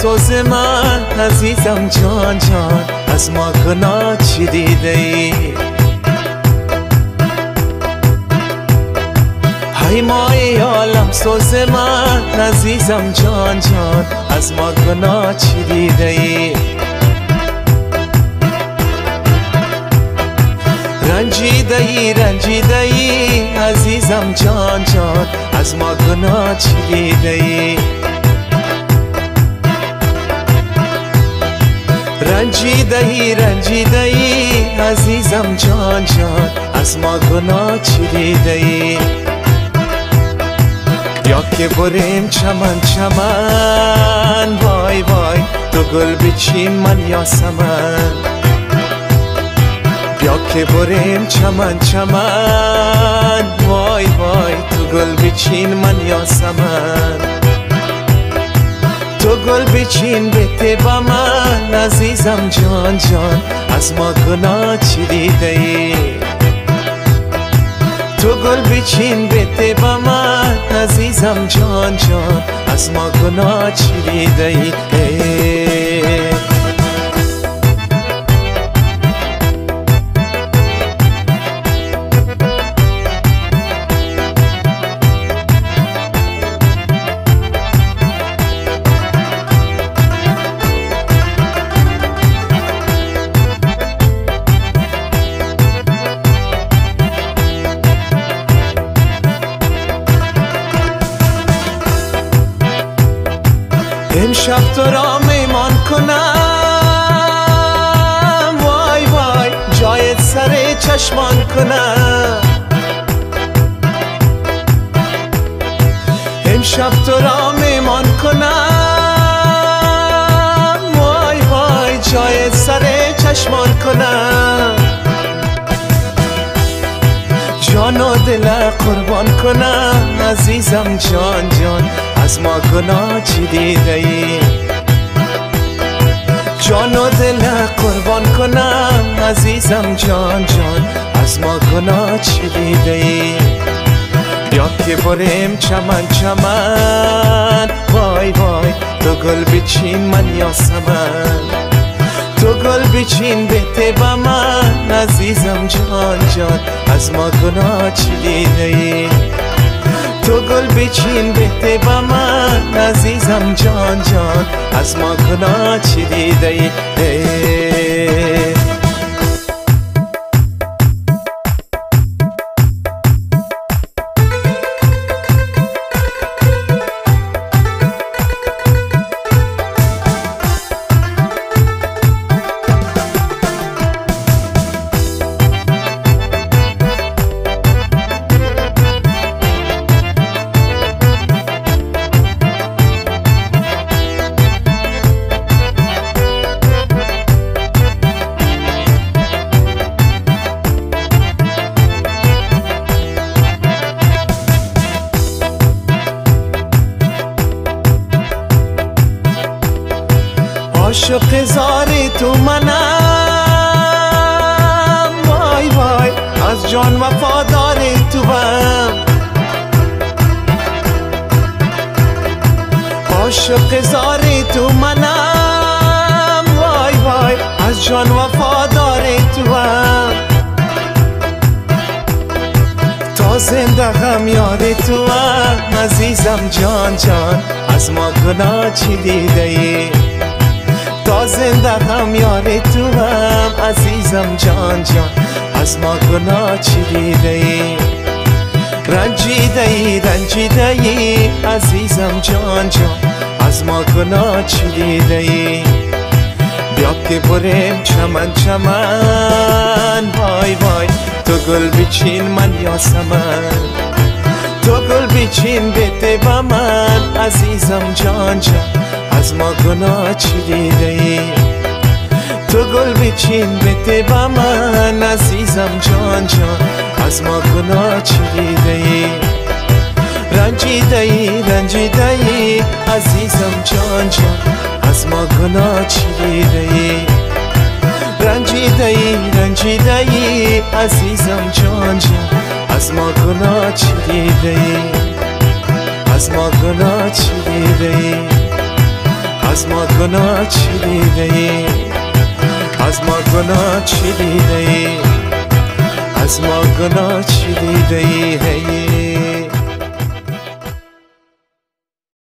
افسوس من عزیزم جان جان از ما گناه چی دیده ای؟ های مای عالم سوز من عزیزم جان جان از ما گناه چی دیده ای؟ رنجیده ای عزیزم جان جان از ما گناه چی دیده ای؟ رنجیده ای عزیزم جان جان از ما گناه چی دیده ای؟ یا که بریم چمن چمن وای وای تو گل بچین من یاسمن، یا که بریم چمن چمن وای وای تو گل بچین من یاسمن، تو گل بچین بده با من عزیزم جان جان از ما گناه چی دیده ای؟ تو گل بچین بده با من عزیزم جان جان از ما گناه چی دیده ای؟ امشب تو را میمان کنم وای وای جایت سر چشمان کنم، امشب تو را میمان کنم وای وای جایت سر چشمان کنم، جان و دل قربان کنم عزیزم جان جان از ما گناه چی دیده ای؟ جان و دل قربان کنم عزیزم جان جان از ما گناه چی دیده ای؟ یا که بریم چمن چمن وای وای تو گل بچین من یاسمن، تو گل بچین بده با من عزیزم جان جان از ما گناه چی دیده ای؟ تو گل بچین بده با من عزیزم جان جان از ما گناه چی دیده ای؟ عاشق زار تو منم وای وای از جان وفادار تو هم، عاشق زار تو منم وای وای از جان وفادار تو هم، تا زنده غم یاد تو هم عزیزم جان جان از ما گناه چی دیده ای؟ تا زنده غم یار تو هم عزیزم جان جان از ما گناه چی دیده ای؟ رنجیده ای عزیزم جان جان از ما گناه چی دیده ای؟ بیا که بریم چمن چمن وای وای تو گل بچین من یاسمن، تو گل بچین بده با من عزیزم جان جان از ما گناه چی دیده ای؟ تو گل بچین بده با من عزیزم جان جان از ما گناه چی دیده ای؟ رنجیده ای عزیزم جان جان از ما گناه چی دیده ای؟ رنجیده ای عزیزم جان جان از ما گناه چی دیده ای؟ از ما گناه چی دیده ای؟ از ما گناه چی دیده ای؟ از ما گناه چی دیده ای؟ از ما گناه چی دیده ای؟